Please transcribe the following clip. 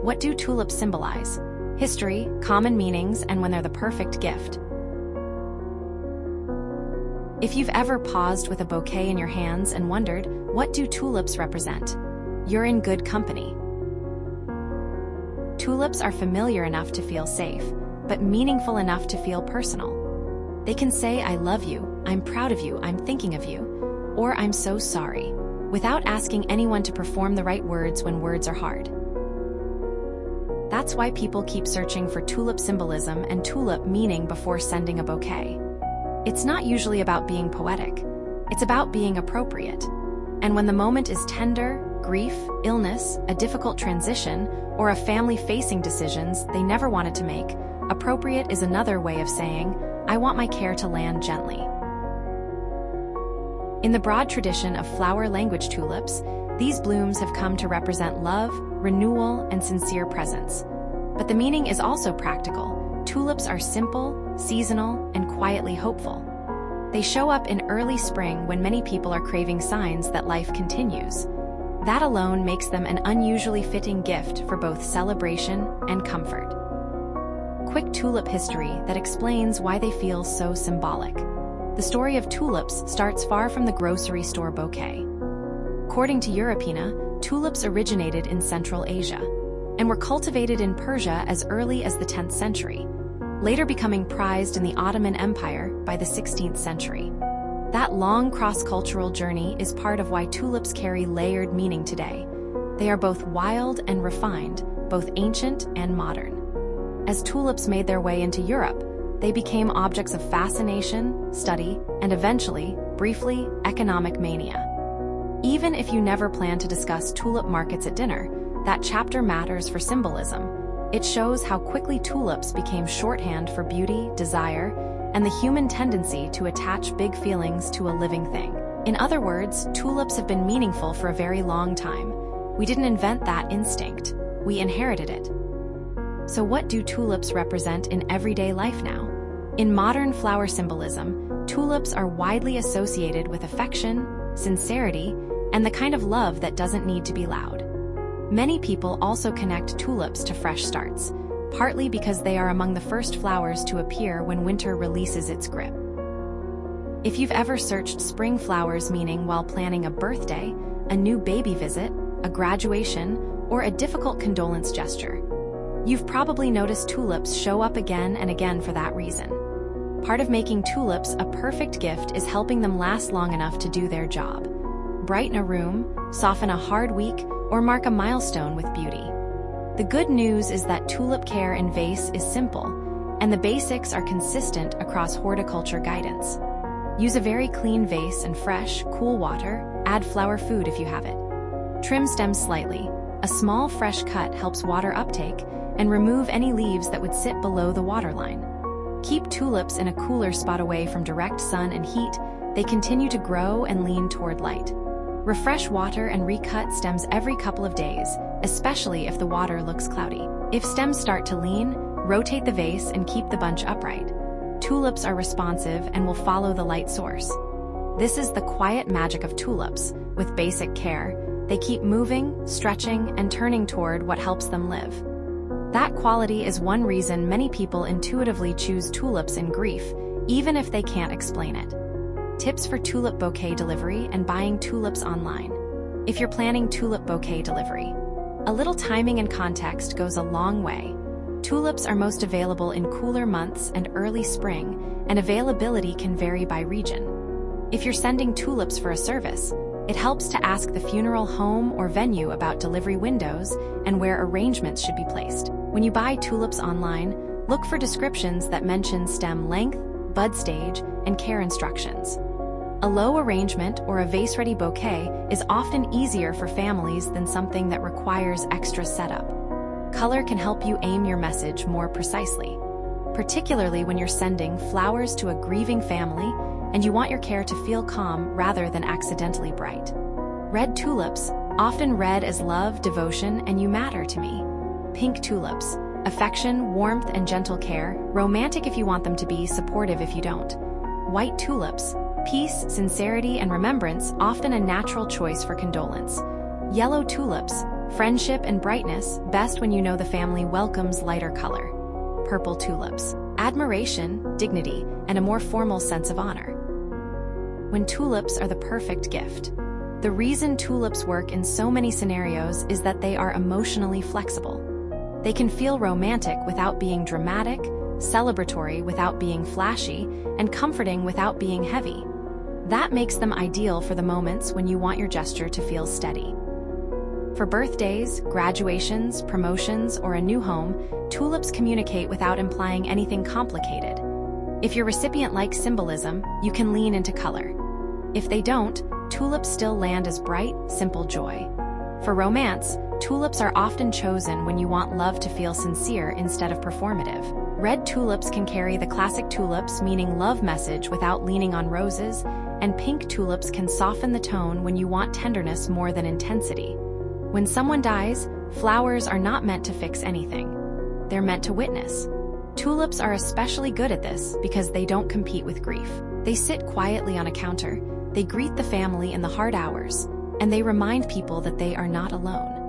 What do tulips symbolize? History, common meanings, and when they're the perfect gift. If you've ever paused with a bouquet in your hands and wondered, what do tulips represent? You're in good company. Tulips are familiar enough to feel safe, but meaningful enough to feel personal. They can say, I love you, I'm proud of you, I'm thinking of you, or I'm so sorry, without asking anyone to perform the right words when words are hard. That's why people keep searching for tulip symbolism and tulip meaning before sending a bouquet. It's not usually about being poetic. It's about being appropriate. And when the moment is tender, grief, illness, a difficult transition, or a family facing decisions they never wanted to make, appropriate is another way of saying, I want my care to land gently. In the broad tradition of flower language tulips, these blooms have come to represent love, renewal, and sincere presence. But the meaning is also practical. Tulips are simple, seasonal, and quietly hopeful. They show up in early spring when many people are craving signs that life continues. That alone makes them an unusually fitting gift for both celebration and comfort. Quick tulip history that explains why they feel so symbolic. The story of tulips starts far from the grocery store bouquet. According to Europeana, tulips originated in Central Asia and were cultivated in Persia as early as the 10th century, later becoming prized in the Ottoman Empire by the 16th century. That long cross-cultural journey is part of why tulips carry layered meaning today. They are both wild and refined, both ancient and modern. As tulips made their way into Europe, they became objects of fascination, study, and eventually, briefly, economic mania. Even if you never plan to discuss tulip markets at dinner, that chapter matters for symbolism. It shows how quickly tulips became shorthand for beauty, desire, and the human tendency to attach big feelings to a living thing. In other words, tulips have been meaningful for a very long time. We didn't invent that instinct. We inherited it. So what do tulips represent in everyday life now? In modern flower symbolism, tulips are widely associated with affection, sincerity, and the kind of love that doesn't need to be loud. Many people also connect tulips to fresh starts, partly because they are among the first flowers to appear when winter releases its grip. If you've ever searched spring flowers meaning while planning a birthday, a new baby visit, a graduation, or a difficult condolence gesture, you've probably noticed tulips show up again and again for that reason. Part of making tulips a perfect gift is helping them last long enough to do their job. Brighten a room, soften a hard week, or mark a milestone with beauty. The good news is that tulip care in vase is simple, and the basics are consistent across horticulture guidance. Use a very clean vase and fresh, cool water. Add flower food if you have it. Trim stems slightly. A small fresh cut helps water uptake and remove any leaves that would sit below the waterline. Keep tulips in a cooler spot away from direct sun and heat. They continue to grow and lean toward light. Refresh water and recut stems every couple of days, especially if the water looks cloudy. If stems start to lean, rotate the vase and keep the bunch upright. Tulips are responsive and will follow the light source. This is the quiet magic of tulips. With basic care, they keep moving, stretching, and turning toward what helps them live. That quality is one reason many people intuitively choose tulips in grief, even if they can't explain it. Tips for tulip bouquet delivery and buying tulips online. If you're planning tulip bouquet delivery, a little timing and context goes a long way. Tulips are most available in cooler months and early spring, and availability can vary by region. If you're sending tulips for a service, it helps to ask the funeral home or venue about delivery windows and where arrangements should be placed. When you buy tulips online, look for descriptions that mention stem length, bud stage, and care instructions. A low arrangement or a vase-ready bouquet is often easier for families than something that requires extra setup. Color can help you aim your message more precisely, particularly when you're sending flowers to a grieving family and you want your care to feel calm rather than accidentally bright. Red tulips, often read as love, devotion, and you matter to me. Pink tulips, affection, warmth, and gentle care, romantic if you want them to be, supportive if you don't. White tulips, peace, sincerity, and remembrance, often a natural choice for condolence. Yellow tulips, Friendship and brightness, best when you know the family welcomes lighter color. Purple tulips. Admiration, dignity, and a more formal sense of honor. When tulips are the perfect gift. The reason tulips work in so many scenarios is that they are emotionally flexible. They can feel romantic without being dramatic, celebratory without being flashy, and comforting without being heavy. That makes them ideal for the moments when you want your gesture to feel steady. For birthdays, graduations, promotions, or a new home, tulips communicate without implying anything complicated. If your recipient likes symbolism, you can lean into color. If they don't, tulips still land as bright, simple joy. For romance, tulips are often chosen when you want love to feel sincere instead of performative. Red tulips can carry the classic tulips meaning love message without leaning on roses, and pink tulips can soften the tone when you want tenderness more than intensity. When someone dies, flowers are not meant to fix anything. They're meant to witness. Tulips are especially good at this because they don't compete with grief. They sit quietly on a counter, they greet the family in the hard hours, and they remind people that they are not alone.